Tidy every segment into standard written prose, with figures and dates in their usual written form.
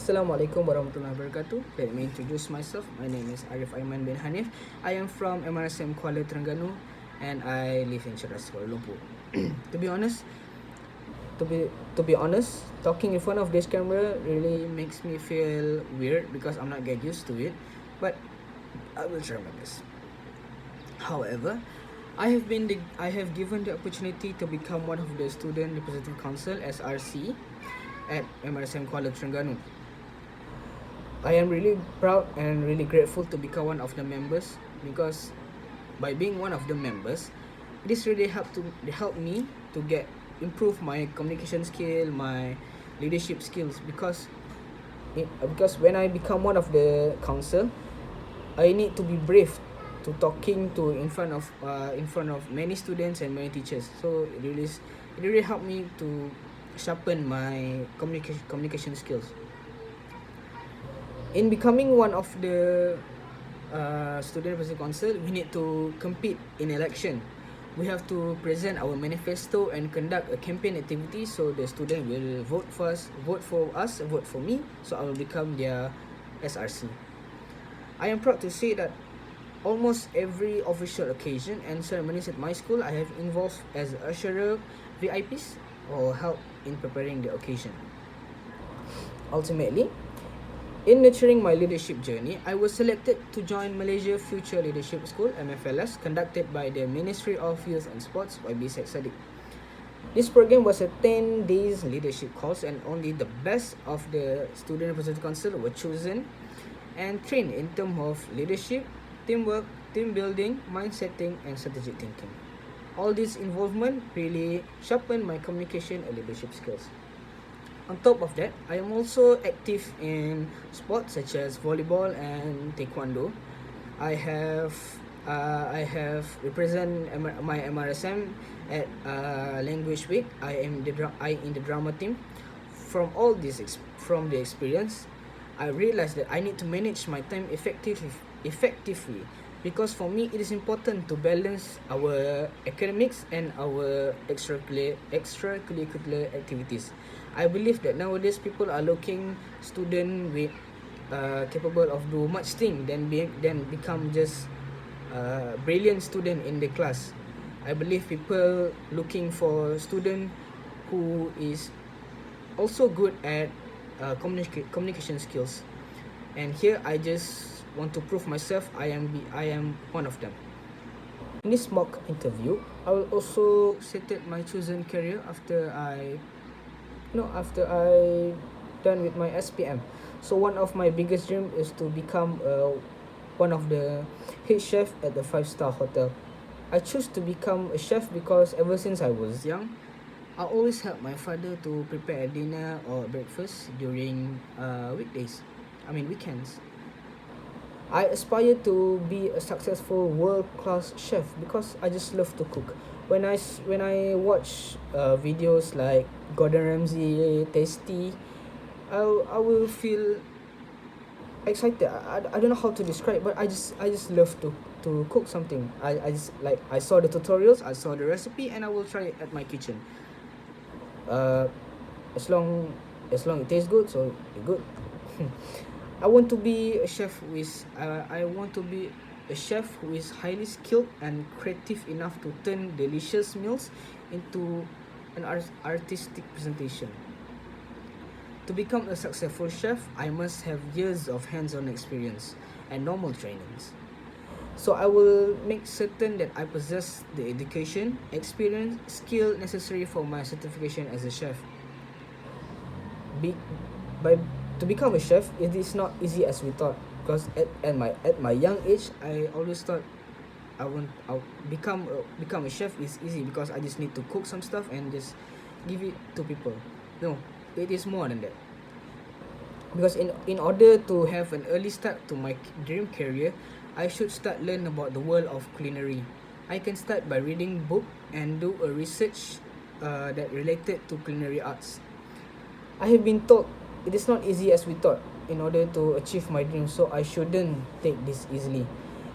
Assalamualaikum warahmatullahi wabarakatuh. Let me introduce myself. My name is Arif Aiman bin Hanif. I am from MRSM KUALA Terengganu and I live in Ceras, Kuala Lumpur. to be honest, to be honest, talking in front of this camera really makes me feel weird because I'm not get used to it. But I will try my best. However, I have given the opportunity to become one of the Student Representative Council (SRC) at MRSM KUALA Terengganu. I am really proud and really grateful to become one of the members because by being one of the members, this really helped me to improve my communication skill, my leadership skills because when I become one of the council, I need to be brave to talking to in front of many students and many teachers. So it really helped me to sharpen my communication skills. In becoming one of the student representative council, we need to compete in election. We have to present our manifesto and conduct a campaign activity so the student will vote for us, vote for me, so I will become their SRC. I am proud to say that almost every official occasion and ceremonies at my school, I have involved as usherer, VIPs, or help in preparing the occasion. Ultimately, in nurturing my leadership journey, I was selected to join Malaysia Future Leadership School (MFLS) conducted by the Ministry of Youth and Sports (YB Sadiq). This program was a 10 days leadership course and only the best of the Student Representative Council were chosen and trained in terms of leadership, teamwork, team building, mind setting and strategic thinking. All this involvement really sharpened my communication and leadership skills. On top of that, I am also active in sports such as volleyball and taekwondo. I have represent my MRSM at Language Week. I am in the drama team. From the experience, I realized that I need to manage my time effectively because for me it is important to balance our academics and our extracurricular activities. I believe that nowadays people are looking student with capable of do much thing than become just brilliant student in the class. I believe people looking for student who is also good at communication skills, and here I just want to prove myself I am one of them. In this mock interview, I will also settle my chosen career after I done with my SPM. So one of my biggest dream is to become one of the head chef at the 5-star hotel. I choose to become a chef because ever since I was young, I always help my father to prepare a dinner or breakfast during weekends. I aspire to be a successful world-class chef because I just love to cook. When I watch videos like Gordon Ramsay, Tasty, I will feel excited. I don't know how to describe, but I just love to cook something. I just like I saw the tutorials, I saw the recipe, and I will try it at my kitchen. As long it tastes good, so good. I want to be a chef who is highly skilled and creative enough to turn delicious meals into an artistic presentation. To become a successful chef, I must have years of hands-on experience and normal trainings. So I will make certain that I possess the education, experience, skill necessary for my certification as a chef. To become a chef, it is not easy as we thought because at my young age, I always thought I'll become a chef is easy because I just need to cook some stuff and just give it to people. No, it is more than that. Because in order to have an early start to my dream career, I should start learn about the world of culinary. I can start by reading book and do a research that related to culinary arts. I have been told it is not easy as we thought in order to achieve my dream, so I shouldn't take this easily.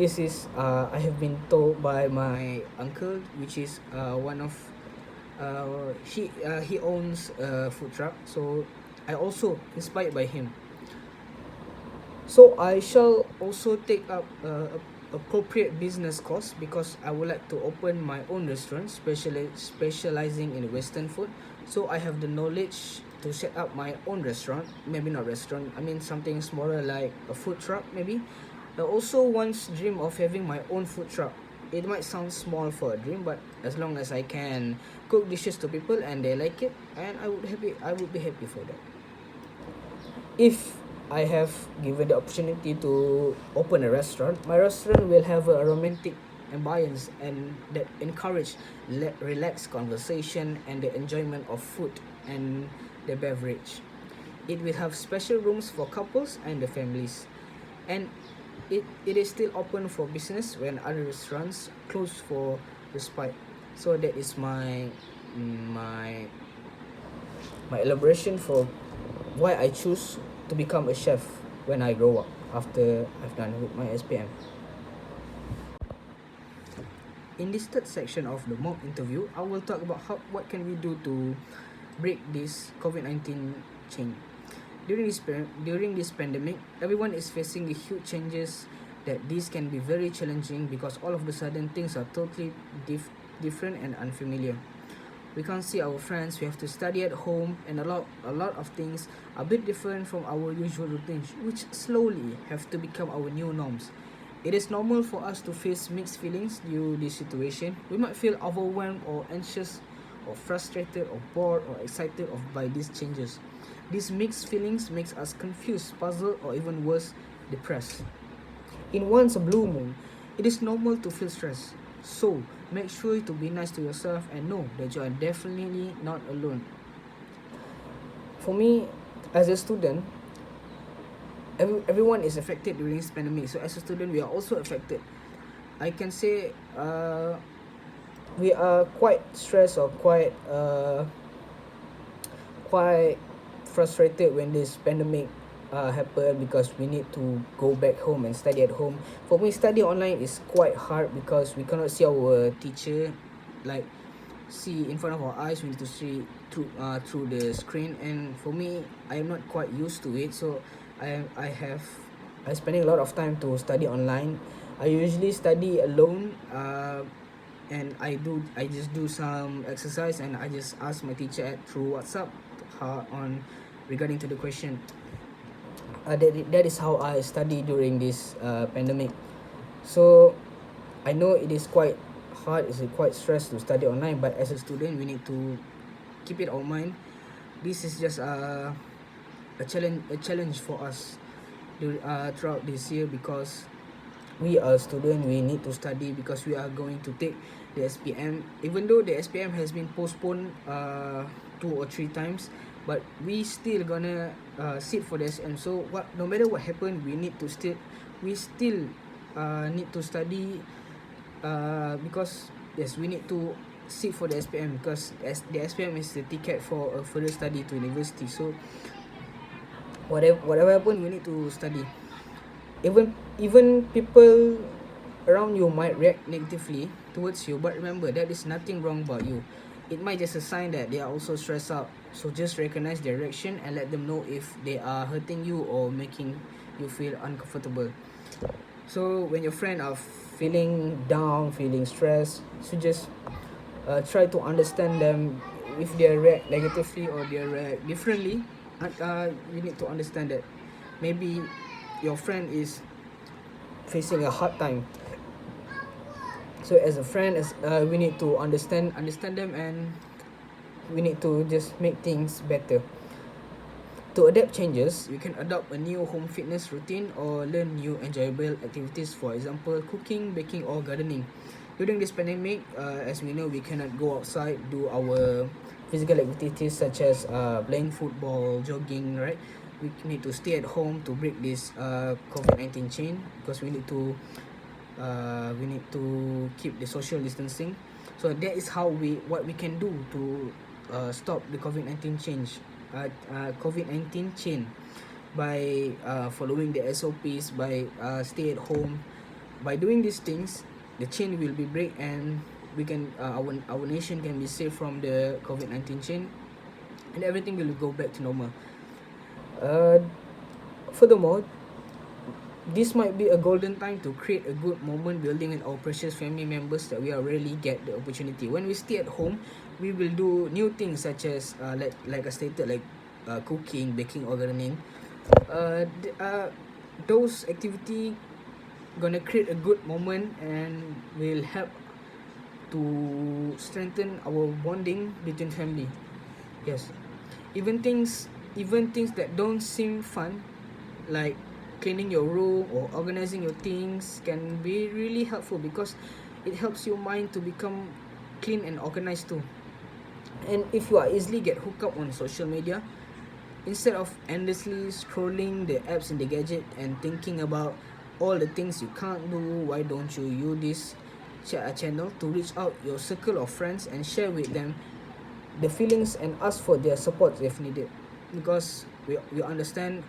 This is I have been told by my uncle, which is one of he owns a food truck, so I also inspired by him. So I shall also take up appropriate business course because I would like to open my own restaurant, specializing in Western food. So I have the knowledge to set up my own restaurant. Maybe not restaurant. I mean something smaller like a food truck maybe. I also once dream of having my own food truck. It might sound small for a dream, but as long as I can cook dishes to people and they like it, and I would be happy for that. If I have given the opportunity to open a restaurant, my restaurant will have a romantic ambience and that encourage relaxed conversation and the enjoyment of food and the beverage. It will have special rooms for couples and the families, and it is still open for business when other restaurants close for respite. So that is my my elaboration for why I choose to become a chef when I grow up after I've done with my SPM. In this third section of the mock interview, I will talk about what can we do to break this COVID-19 chain. During this pandemic, everyone is facing huge changes that this can be very challenging because all of a sudden things are totally different and unfamiliar. We can't see our friends, we have to study at home, and a lot of things are a bit different from our usual routines, which slowly have to become our new norms. It is normal for us to face mixed feelings due to this situation. We might feel overwhelmed or anxious or frustrated or bored or excited by these changes. These mixed feelings makes us confused, puzzled, or even worse, depressed. In once a blue moon, it is normal to feel stressed. So, make sure to be nice to yourself and know that you are definitely not alone. For me, as a student, everyone is affected during this pandemic. So, as a student, we are also affected. I can say we are quite stressed or quite frustrated when this pandemic happened because we need to go back home and study at home. For me, study online is quite hard because we cannot see our teacher like see in front of our eyes. We need to see through the screen, and for me, I am not quite used to it. So I spending a lot of time to study online. I usually study alone, and I just do some exercise, and I just ask my teacher through WhatsApp on regarding to the question. That is how I study during this pandemic. So I know it is quite hard, it's quite stressed to study online, but as a student we need to keep it on mind. This is just a challenge for us throughout this year because we are student, we need to study because we are going to take the SPM. Even though the SPM has been postponed 2 or 3 times, but we still gonna sit for the SPM. So no matter what happen, we still need to study because yes, we need to sit for the SPM because the SPM is the ticket for a further study to university. So whatever happen, we need to study. Even people around you might react negatively towards you, but remember that is nothing wrong about you. It might just a sign that they are also stressed out. So just recognize their reaction and let them know if they are hurting you or making you feel uncomfortable. So when your friend are feeling down, feeling stressed, so just try to understand them. If they react negatively or they react differently, you need to understand that maybe your friend is facing a hard time. So as a friend, we need to understand them, and we need to just make things better. To adapt changes, you can adopt a new home fitness routine or learn new enjoyable activities, for example, cooking, baking, or gardening. During this pandemic, as we know, we cannot go outside, do our physical activities such as playing football, jogging, right? We need to stay at home to break this COVID-19 chain because we need to keep the social distancing. So that is what we can do to stop the COVID-19 chain by following the SOPs, by stay at home. By doing these things, the chain will be break, and we can our nation can be saved from the COVID-19 chain, and everything will go back to normal. Furthermore, this might be a golden time to create a good moment building with our precious family members that we are rarely get the opportunity. When we stay at home, we will do new things such as like I stated, like cooking, baking, or gardening. Those activity gonna create a good moment and will help to strengthen our bonding between family. Yes, even things that don't seem fun, like cleaning your room or organizing your things, can be really helpful because it helps your mind to become clean and organized too. And if you are easily get hooked up on social media, instead of endlessly scrolling the apps in the gadget and thinking about all the things you can't do, why don't you use this channel to reach out your circle of friends and share with them the feelings and ask for their support if needed. Because we understand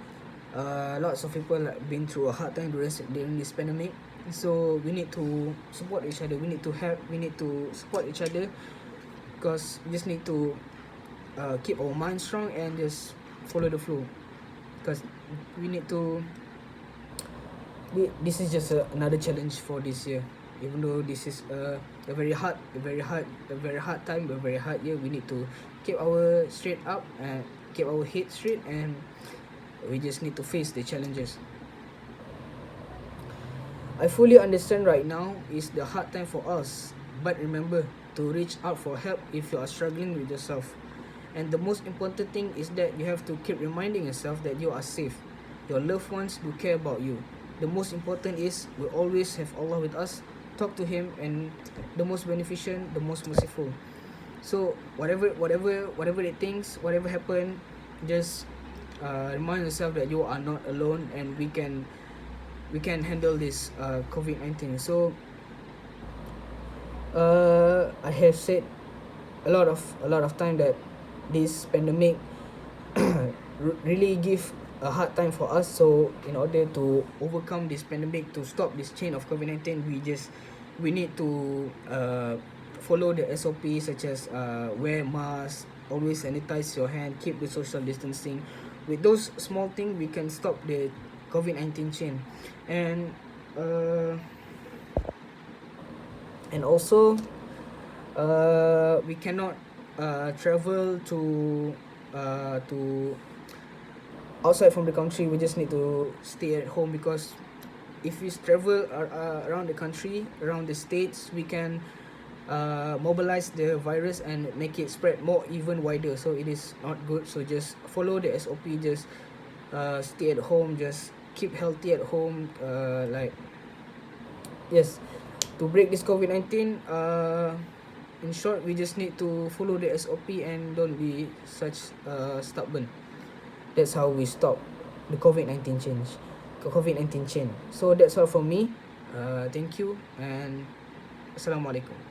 lots of people have been through a hard time during this pandemic, so we need to support each other, we need to help, we need to support each other, because we just need to keep our mind strong and just follow the flow, because we need to this is just another challenge for this year. Even though this is a very hard time, a very hard year, we need to keep our straight up and keep our head straight, and we just need to face the challenges. I fully understand right now is the hard time for us, but remember to reach out for help if you are struggling with yourself. And the most important thing is that you have to keep reminding yourself that you are safe. Your loved ones do care about you. The most important is we always have Allah with us. Talk to Him, and the most beneficent, the most merciful. So whatever it thinks, whatever happen, just remind yourself that you are not alone, and we can handle this COVID-19. So I have said a lot of time that this pandemic really give a hard time for us. So in order to overcome this pandemic, to stop this chain of COVID-19, we need to follow the SOP, such as wear mask, always sanitize your hand, keep the social distancing. With those small things, we can stop the COVID-19 chain. And also we cannot travel to outside from the country. We just need to stay at home, because if we travel around the country, around the states, we can mobilize the virus and make it spread more even wider. So it is not good. So just follow the SOP, just stay at home, just keep healthy at home. Yes, to break this COVID-19, in short, we just need to follow the SOP and don't be such stubborn. That's how we stop the COVID-19 chain. So that's all from me. Thank you, and Assalamualaikum.